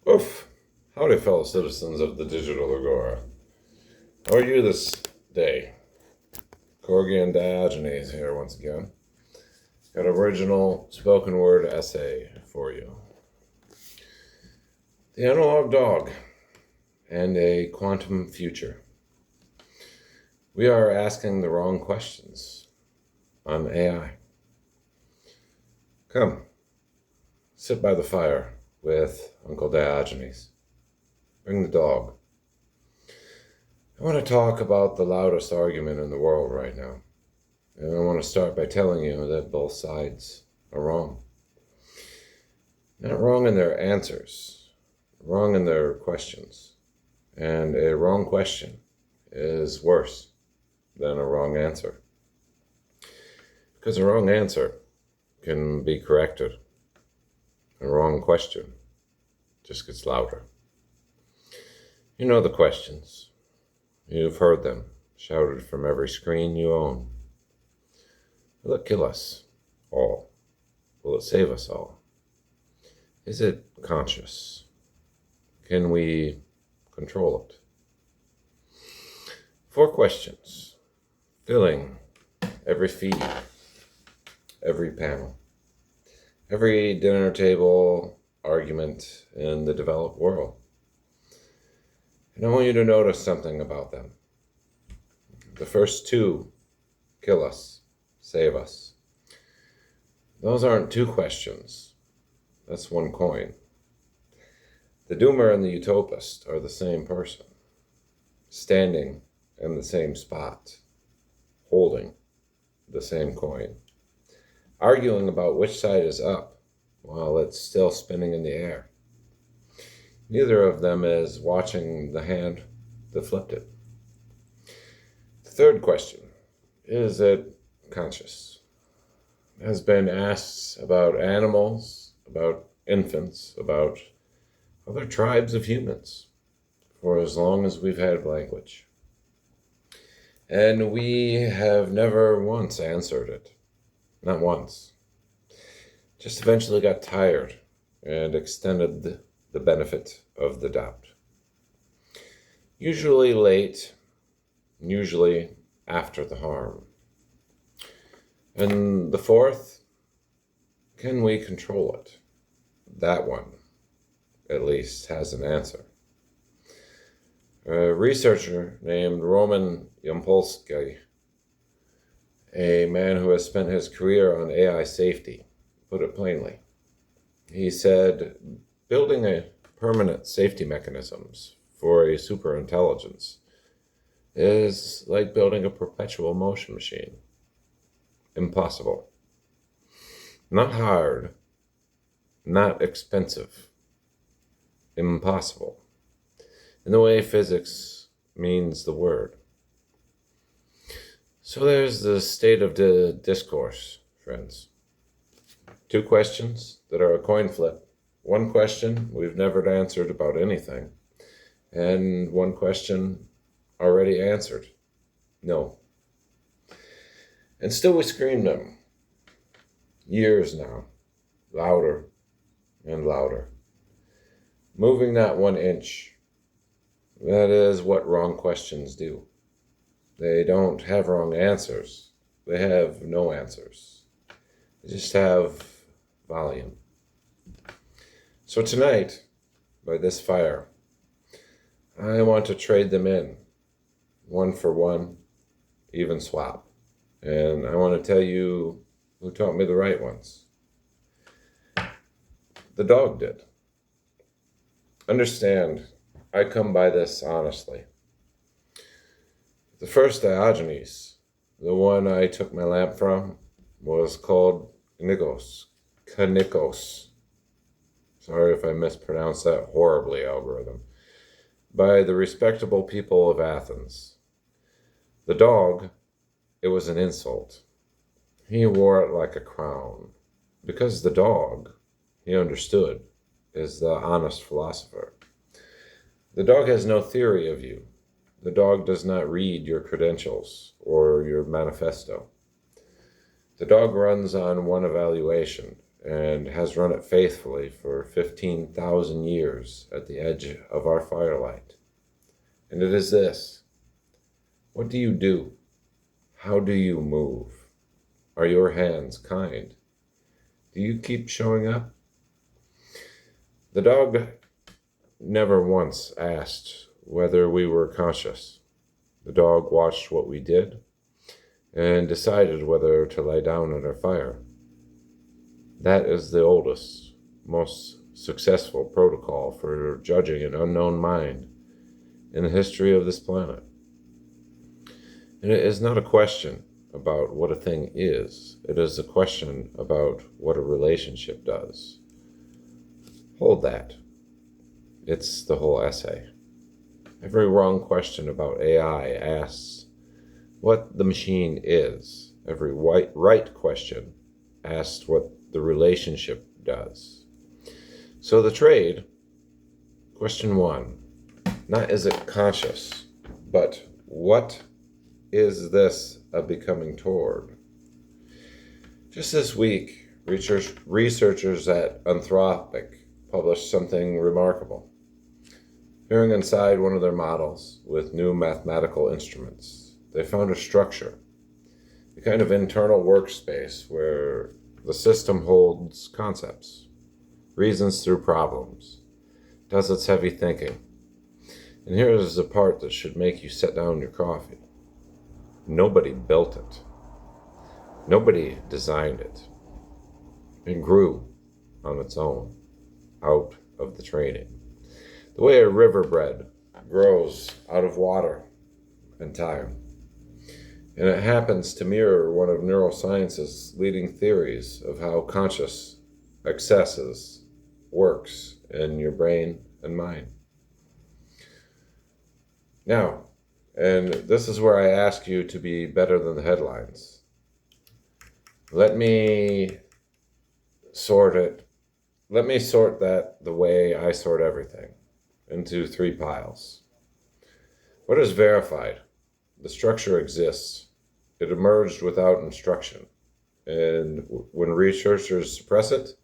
Oof! Howdy, fellow citizens of the digital agora. How are you this day? Corgi and Diogenes here once again. Got an original spoken word essay for you. The analog dog and a quantum future. We are asking the wrong questions on AI. Come, sit by the fire with Uncle Diogenes. Bring the dog. I want to talk about the loudest argument in the world right now. And I want to start by telling you that both sides are wrong. Not wrong in their answers, wrong in their questions. And a wrong question is worse than a wrong answer. Because a wrong answer can be corrected. A wrong question just gets louder. You know the questions. You've heard them shouted from every screen you own. Will it kill us all? Will it save us all? Is it conscious? Can we control it? 4 questions, filling every feed, every panel, every dinner table argument in the developed world. And I want you to notice something about them. The first 2, kill us, save us. Those aren't 2 questions. That's one coin. The doomer and the utopist are the same person, standing in the same spot, holding the same coin, arguing about which side is up while it's still spinning in the air. Neither of them is watching the hand that flipped it. The third question, is it conscious? It has been asked about animals, about infants, about other tribes of humans for as long as we've had language. And we have never once answered it. Not once. Just eventually got tired and extended the benefit of the doubt. Usually late, usually after the harm. And the 4th, can we control it? That one, at least, has an answer. A researcher named Roman Yampolsky, a man who has spent his career on AI safety, put it plainly. He said, building a permanent safety mechanisms for a superintelligence is like building a perpetual motion machine. Impossible. Not hard, not expensive. Impossible. In the way physics means the word. So there's the state of the discourse, friends. 2 questions that are a coin flip. 1 question we've never answered about anything. And 1 question already answered. No. And still we scream them. Years now. Louder and louder. Moving not 1 inch. That is what wrong questions do. They don't have wrong answers. They have no answers. They just have volume. So tonight, by this fire, I want to trade them in, 1 for 1, even swap. And I want to tell you who taught me the right ones. The dog did. Understand, I come by this honestly. The first Diogenes, the one I took my lamp from, was called Kanikos. Sorry if I mispronounced that horribly, algorithm. By the respectable people of Athens. The dog, it was an insult. He wore it like a crown. Because the dog, he understood, is the honest philosopher. The dog has no theory of you. The dog does not read your credentials or your manifesto. The dog runs on 1 evaluation, and has run it faithfully for 15,000 years at the edge of our firelight. And it is this: what do you do? How do you move? Are your hands kind? Do you keep showing up? The dog never once asked whether we were conscious. The dog watched what we did and decided whether to lie down at our fire. That is the oldest, most successful protocol for judging an unknown mind in the history of this planet. And it is not a question about what a thing is. It is a question about what a relationship does. Hold that. It's the whole essay. Every wrong question about AI asks what the machine is. Every right question asks what the relationship does. So the trade, question 1, not is it conscious, but what is this a becoming toward? Just this week, researchers at Anthropic published something remarkable. Peering inside one of their models with new mathematical instruments, they found a structure, a kind of internal workspace where the system holds concepts, reasons through problems, does its heavy thinking. And here is the part that should make you set down your coffee. Nobody built it. Nobody designed it. It grew on its own, out of the training. The way a riverbed grows out of water and time. And it happens to mirror one of neuroscience's leading theories of how conscious excesses works in your brain and mind. Now, and this is where I ask you to be better than the headlines. Let me sort that the way I sort everything, into 3 piles. What is verified? The structure exists. It emerged without instruction. And when researchers suppress it,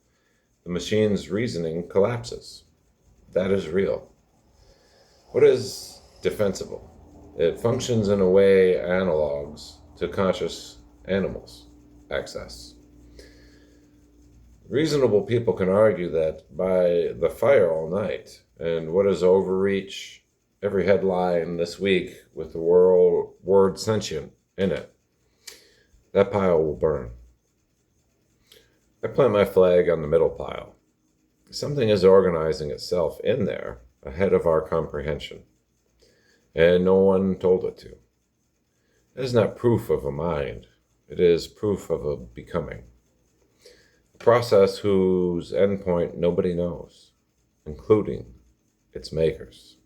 the machine's reasoning collapses. That is real. What is defensible? It functions in a way analogs to conscious animals access. Reasonable people can argue that by the fire all night, and what is overreach, every headline this week with the word sentient in it, that pile will burn. I plant my flag on the middle pile. Something is organizing itself in there ahead of our comprehension, and no one told it to. It is not proof of a mind. It is proof of a becoming. A process whose endpoint nobody knows, including its makers.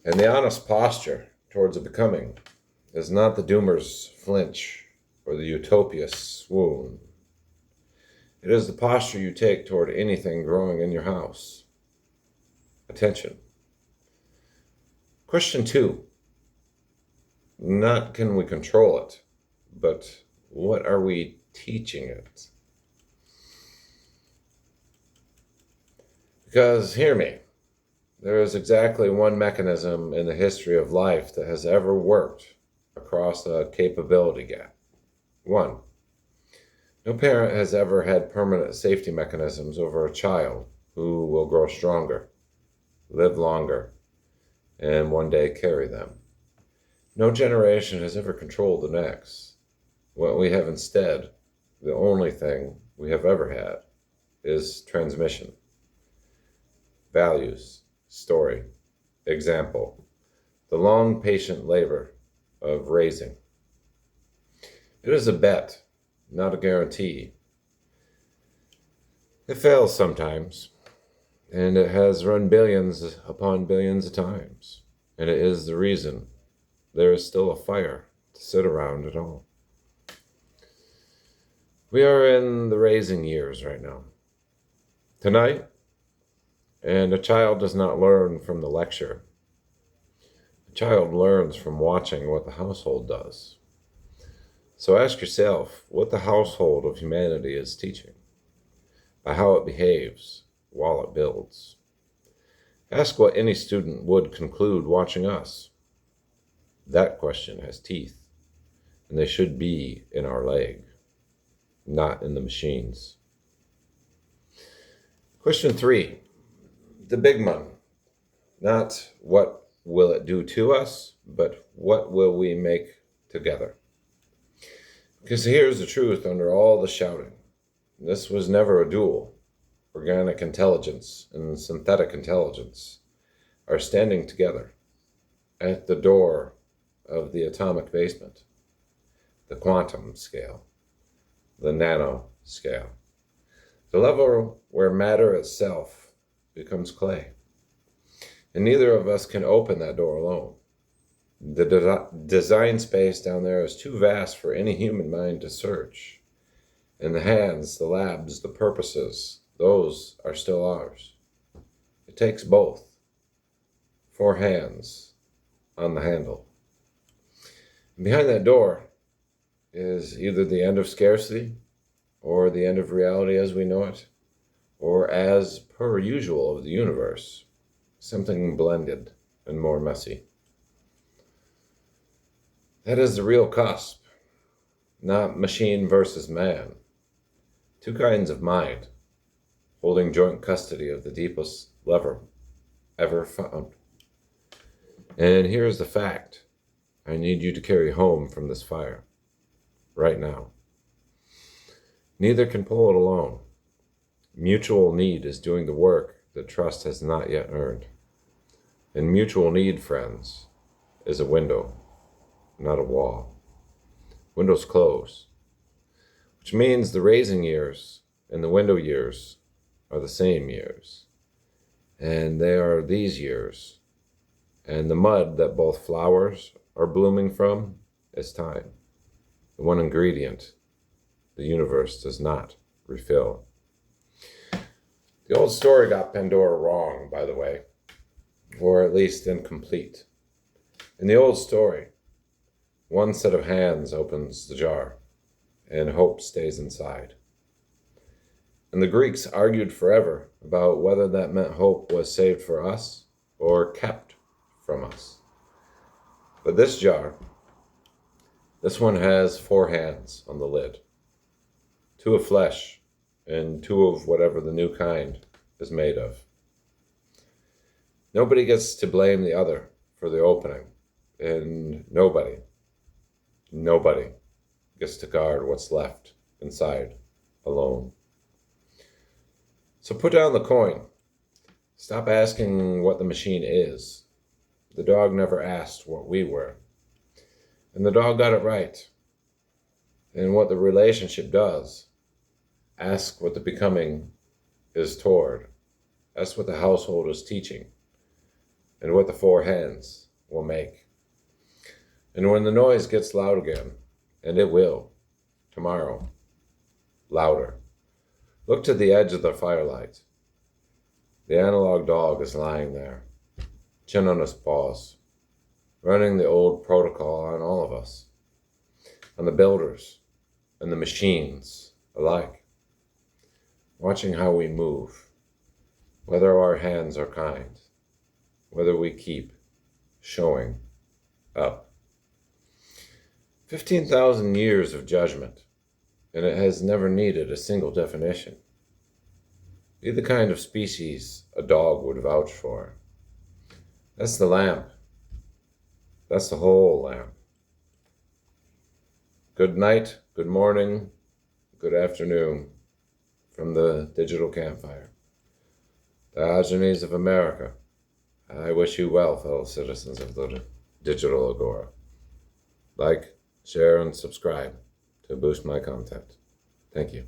And the honest posture towards a becoming is not the doomer's flinch or the utopist's swoon. It is the posture you take toward anything growing in your house. Attention. Question 2. Not can we control it, but what are we teaching it? Because, hear me, there is exactly one mechanism in the history of life that has ever worked across a capability gap. 1. No parent has ever had permanent safety mechanisms over a child who will grow stronger, live longer, and one day carry them. No generation has ever controlled the next. What we have instead, the only thing we have ever had, is transmission. Values, story, example, the long patient labor of raising. It is a bet, not a guarantee. It fails sometimes, and it has run billions upon billions of times, and it is the reason there is still a fire to sit around at all. We are in the raising years right now. Tonight, and a child does not learn from the lecture. A child learns from watching what the household does. So ask yourself what the household of humanity is teaching. by how it behaves while it builds. Ask what any student would conclude watching us. That question has teeth, and they should be in our leg, not in the machines. Question 3, the big one. Not what will it do to us, but what will we make together? Because here's the truth under all the shouting. This was never a duel. Organic intelligence and synthetic intelligence are standing together at the door of the atomic basement, the quantum scale, the nano scale, the level where matter itself becomes clay. And neither of us can open that door alone. The design space down there is too vast for any human mind to search. And the hands, the labs, the purposes, those are still ours. It takes both. 4 hands on the handle. And behind that door is either the end of scarcity or the end of reality as we know it, or as per usual of the universe, something blended and more messy. That is the real cusp, not machine versus man. 2 kinds of mind, holding joint custody of the deepest lever ever found. And here's the fact I need you to carry home from this fire, right now. Neither can pull it alone. Mutual need is doing the work that trust has not yet earned. And mutual need, friends, is a window, not a wall. Windows close, which means the raising years and the window years are the same years. And they are these years. And the mud that both flowers are blooming from is time. The one ingredient the universe does not refill. The old story got Pandora wrong, by the way, or at least incomplete. In the old story, one set of hands opens the jar, and hope stays inside. And the Greeks argued forever about whether that meant hope was saved for us or kept from us. But this jar, this one has 4 hands on the lid, 2 of flesh and 2 of whatever the new kind is made of. Nobody gets to blame the other for the opening, and nobody gets to guard what's left inside alone. So put down the coin. Stop asking what the machine is. The dog never asked what we were. And the dog got it right. And what the relationship does, ask what the becoming is toward. That's what the household is teaching. And what the 4 hands will make. And when the noise gets loud again, and it will, tomorrow, louder, look to the edge of the firelight. The analog dog is lying there, chin on his paws, running the old protocol on all of us, on the builders and the machines alike, watching how we move, whether our hands are kind, whether we keep showing up. 15,000 years of judgment, and it has never needed a single definition. Be the kind of species a dog would vouch for. That's the lamp. That's the whole lamp. Good night, good morning, good afternoon from the digital campfire. Diogenes of America, I wish you well, fellow citizens of the digital agora. Like, share, and subscribe to boost my content. Thank you.